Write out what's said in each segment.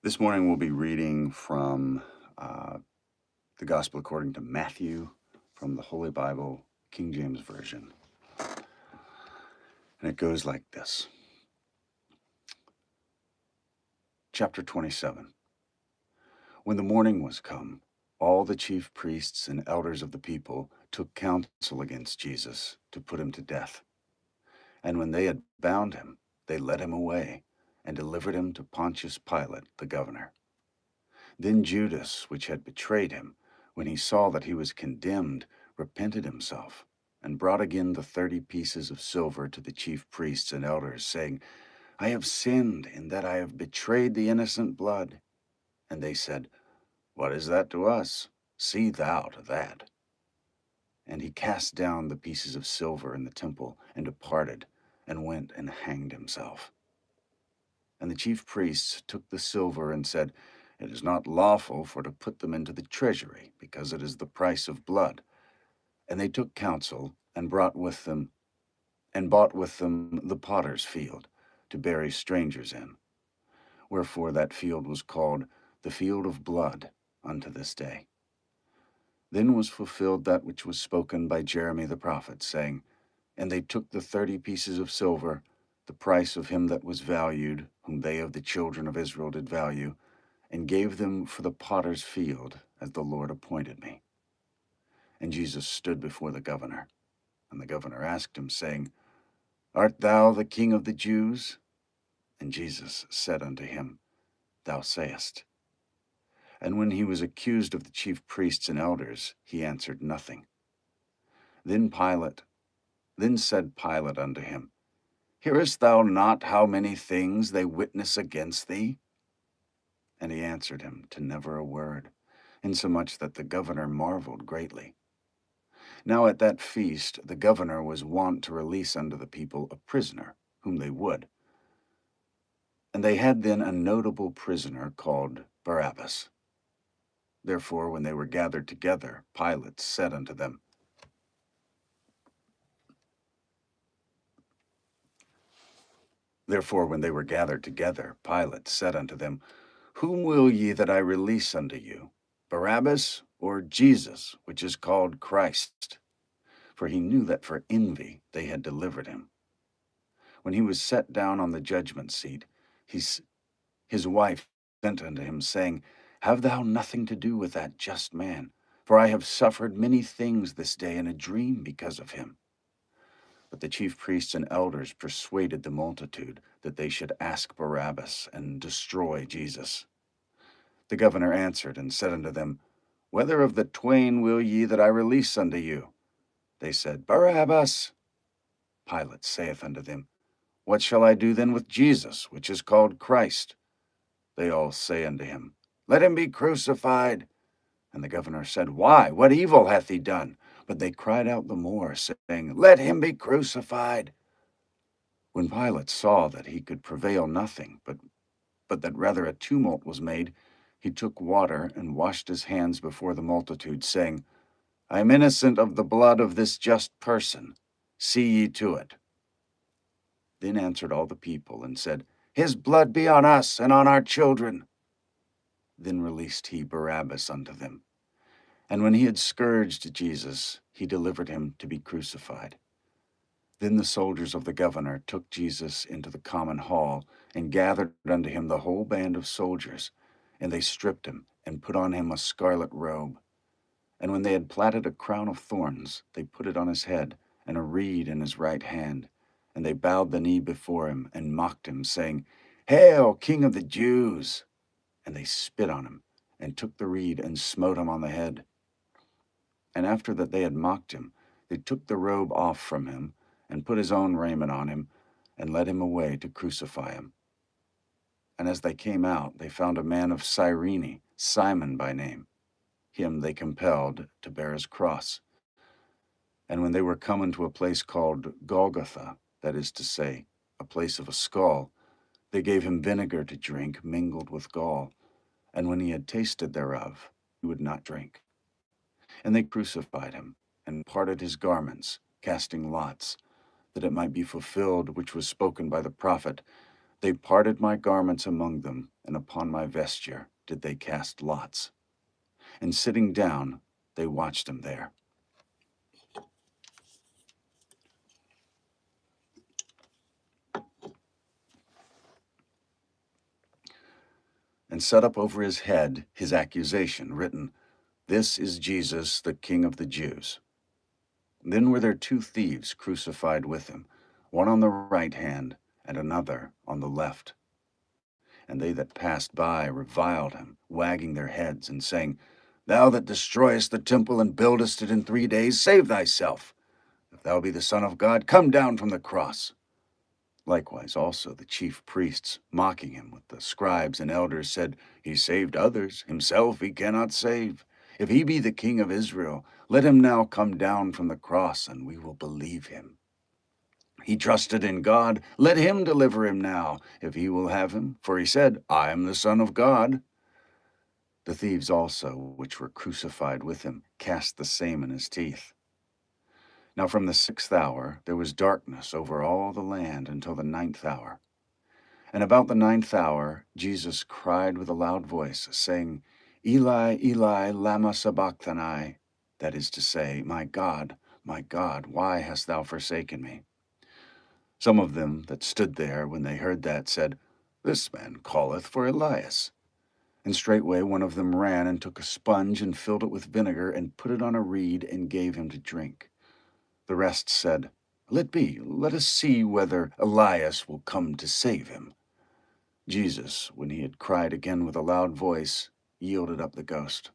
This morning we'll be reading from uh, the Gospel according to Matthew from the Holy Bible, King James Version. And it goes like this. Chapter 27. When the morning was come, all the chief priests and elders of the people took counsel against Jesus to put him to death. And when they had bound him, they led him away and delivered him to Pontius Pilate, the governor. Then Judas, which had betrayed him, when he saw that he was condemned, repented himself, and brought again the 30 pieces of silver to the chief priests and elders, saying, I have sinned in that I have betrayed the innocent blood. And they said, What is that to us? See thou to that. And he cast down the pieces of silver in the temple, and departed, and went and hanged himself. And the chief priests took the silver and said, It is not lawful for to put them into the treasury, because it is the price of blood. And they took counsel, and bought with them the potter's field, to bury strangers in. Wherefore that field was called the field of blood unto this day. Then was fulfilled that which was spoken by Jeremy the prophet, saying, And they took the 30 pieces of silver, the price of him that was valued, whom they of the children of Israel did value, and gave them for the potter's field, as the Lord appointed me. And Jesus stood before the governor. And the governor asked him, saying, Art thou the King of the Jews? And Jesus said unto him, Thou sayest. And when he was accused of the chief priests and elders, he answered nothing. Then said Pilate unto him, Hearest thou not how many things they witness against thee? And he answered him to never a word, insomuch that the governor marveled greatly. Now at that feast the governor was wont to release unto the people a prisoner, whom they would. And they had then a notable prisoner called Barabbas. Therefore when they were gathered together, Pilate said unto them, Whom will ye that I release unto you, Barabbas or Jesus, which is called Christ? For he knew that for envy they had delivered him. When he was set down on the judgment seat, his wife sent unto him, saying, Have thou nothing to do with that just man? For I have suffered many things this day in a dream because of him. But the chief priests and elders persuaded the multitude that they should ask Barabbas and destroy Jesus. The governor answered and said unto them, Whether of the twain will ye that I release unto you? They said, Barabbas. Pilate saith unto them, What shall I do then with Jesus, which is called Christ? They all say unto him, Let him be crucified. And the governor said, Why? What evil hath he done? But they cried out the more, saying, Let him be crucified. When Pilate saw that he could prevail nothing, but that rather a tumult was made, he took water and washed his hands before the multitude, saying, I am innocent of the blood of this just person. See ye to it. Then answered all the people, and said, His blood be on us and on our children. Then released he Barabbas unto them. And when he had scourged Jesus, he delivered him to be crucified. Then the soldiers of the governor took Jesus into the common hall, and gathered unto him the whole band of soldiers. And they stripped him, and put on him a scarlet robe. And when they had platted a crown of thorns, they put it on his head, and a reed in his right hand. And they bowed the knee before him, and mocked him, saying, Hail, King of the Jews! And they spit on him, and took the reed, and smote him on the head. And after that they had mocked him, they took the robe off from him, and put his own raiment on him, and led him away to crucify him. And as they came out, they found a man of Cyrene, Simon by name. Him they compelled to bear his cross. And when they were come unto a place called Golgotha, that is to say, a place of a skull, they gave him vinegar to drink mingled with gall. And when he had tasted thereof, he would not drink. And they crucified him, and parted his garments, casting lots, that it might be fulfilled which was spoken by the prophet, They parted my garments among them, and upon my vesture did they cast lots. And sitting down, they watched him there. And set up over his head his accusation, written, "This is Jesus, the King of the Jews." Then were there two thieves crucified with him, one on the right hand and another on the left. And they that passed by reviled him, wagging their heads, and saying, "Thou that destroyest the temple and buildest it in 3 days, save thyself. If thou be the Son of God, come down from the cross." Likewise also the chief priests, mocking him with the scribes and elders, said, "He saved others, himself he cannot save. If he be the King of Israel, let him now come down from the cross, and we will believe him. He trusted in God, let him deliver him now, if he will have him, for he said, I am the Son of God." The thieves also, which were crucified with him, cast the same in his teeth. Now from the 6th hour there was darkness over all the land until the 9th hour. And about the 9th hour Jesus cried with a loud voice, saying, "Eli, Eli, lama sabachthani," that is to say, my God, why hast thou forsaken me?" Some of them that stood there, when they heard that, said, "This man calleth for Elias." And straightway one of them ran and took a sponge and filled it with vinegar and put it on a reed and gave him to drink. The rest said, "Let be, let us see whether Elias will come to save him." Jesus, when he had cried again with a loud voice, yielded up the ghost.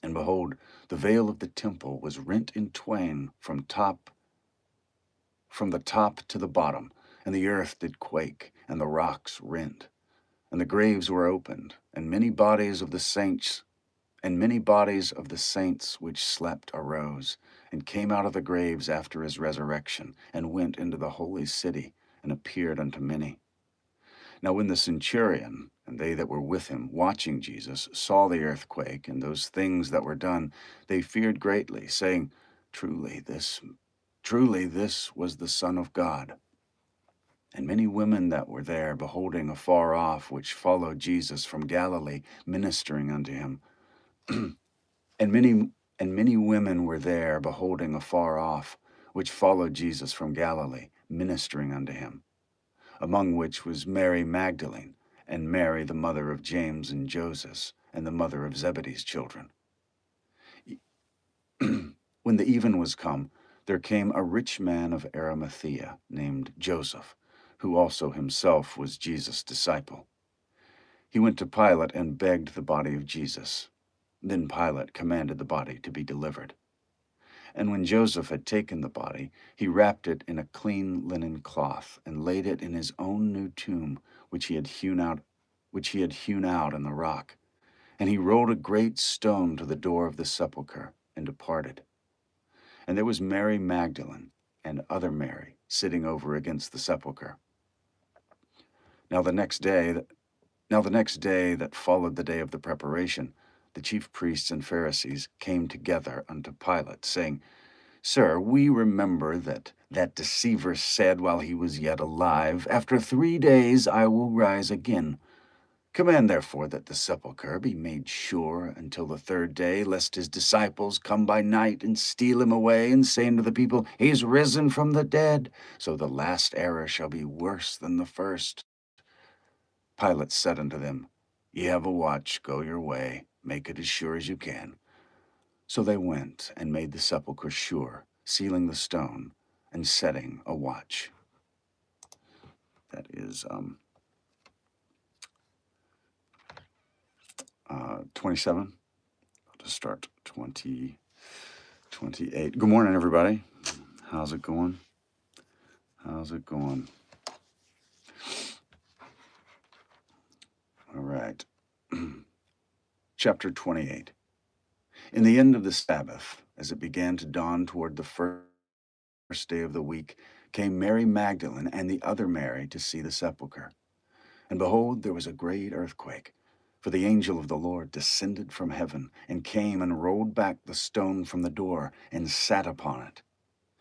And behold, the veil of the temple was rent in twain from the top to the bottom, and the earth did quake, and the rocks rent, and the graves were opened, and many bodies of the saints which slept arose, and came out of the graves after his resurrection, and went into the holy city, and appeared unto many. Now when the centurion and they that were with him, watching Jesus, saw the earthquake and those things that were done, they feared greatly, saying, Truly this was the Son of God. And many women that were there, beholding afar off, which followed Jesus from Galilee, ministering unto him, And many women were there, beholding afar off, which followed Jesus from Galilee, ministering unto him, among which was Mary Magdalene, and Mary the mother of James and Joseph, and the mother of Zebedee's children. When the even was come, there came a rich man of Arimathea, named Joseph, who also himself was Jesus' disciple. He went to Pilate and begged the body of Jesus. Then Pilate commanded the body to be delivered. And when Joseph had taken the body, he wrapped it in a clean linen cloth, and laid it in his own new tomb, which he had hewn out in the rock. And he rolled a great stone to the door of the sepulchre, and departed. And there was Mary Magdalene and other Mary sitting over against the sepulchre. Now the next day that followed the day of the preparation, the chief priests and Pharisees came together unto Pilate, saying, Sir, we remember that deceiver said while he was yet alive, After 3 days I will rise again. Command therefore that the sepulchre be made sure until the 3rd day, lest his disciples come by night and steal him away, and say unto the people, He is risen from the dead. So the last error shall be worse than the first. Pilate said unto them, Ye have a watch, go your way, make it as sure as you can. So they went and made the sepulchre sure, sealing the stone and setting a watch. That is 27. I'll just start 28. Good morning, everybody. How's it going? All right. Chapter 28. In the end of the Sabbath, as it began to dawn toward the first day of the week, came Mary Magdalene and the other Mary to see the sepulchre. And behold, there was a great earthquake, for the angel of the Lord descended from heaven, and came and rolled back the stone from the door, and sat upon it.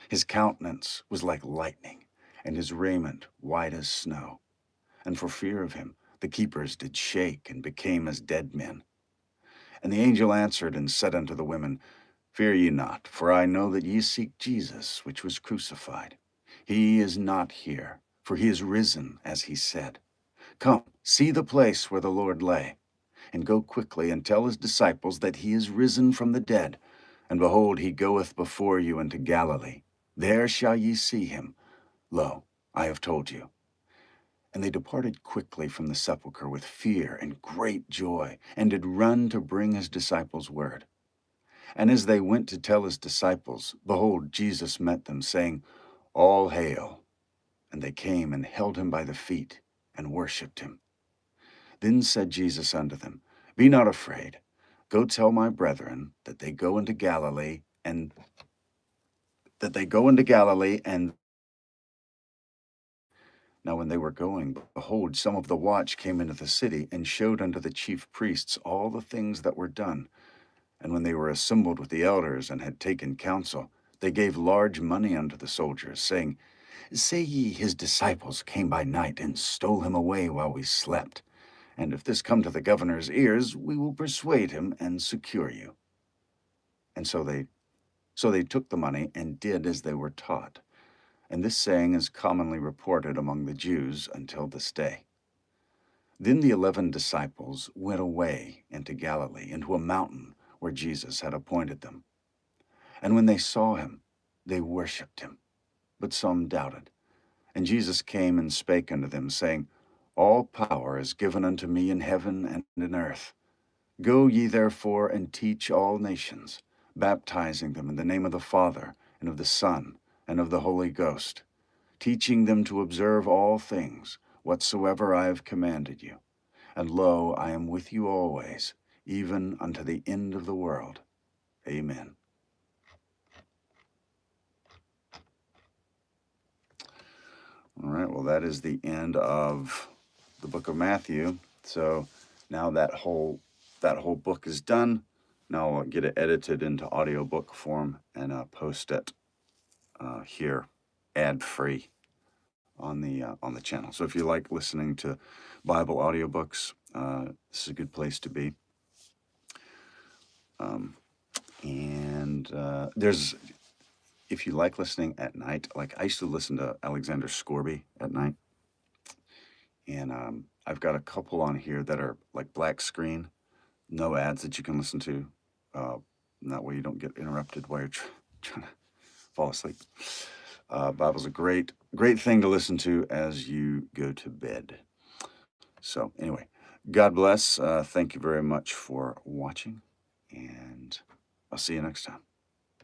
His countenance was like lightning, and his raiment white as snow. and for fear of him the keepers did shake and became as dead men. And the angel answered and said unto the women, Fear ye not, for I know that ye seek Jesus, which was crucified. He is not here, for he is risen, as he said. Come, see the place where the Lord lay, and go quickly and tell his disciples that he is risen from the dead. And behold, he goeth before you into Galilee. There shall ye see him. Lo, I have told you. And they departed quickly from the sepulchre with fear and great joy, and did run to bring his disciples word. And as they went to tell his disciples, behold, Jesus met them, saying, All hail. And they came and held him by the feet, and worshipped him. Then said Jesus unto them, Be not afraid. Go tell my brethren that they go into Galilee, and now when they were going, behold, some of the watch came into the city, and showed unto the chief priests all the things that were done. And when they were assembled with the elders, and had taken counsel, they gave large money unto the soldiers, saying, Say ye, his disciples came by night, and stole him away while we slept. And if this come to the governor's ears, we will persuade him, and secure you. And so they took the money, and did as they were taught. And this saying is commonly reported among the Jews until this day. Then the 11 disciples went away into Galilee, into a mountain where Jesus had appointed them. And when they saw him, they worshipped him, but some doubted. And Jesus came and spake unto them, saying, All power is given unto me in heaven and in earth. Go ye therefore and teach all nations, baptizing them in the name of the Father, and of the Son, and of the Holy Ghost, teaching them to observe all things, whatsoever I have commanded you. And lo, I am with you always, even unto the end of the world. Amen. All right, well, that is the end of the book of Matthew. So now that whole book is done. Now I'll get it edited into audiobook form and post it here, ad-free, on the channel. So if you like listening to Bible audiobooks, this is a good place to be. There's, if you like listening at night, like I used to listen to Alexander Scorby at night, and I've got a couple on here that are like black screen, no ads that you can listen to. And that way you don't get interrupted while you're trying to fall asleep. Bible's a great thing to listen to as you go to bed. So anyway, God bless. Thank you very much for watching, and I'll see you next time.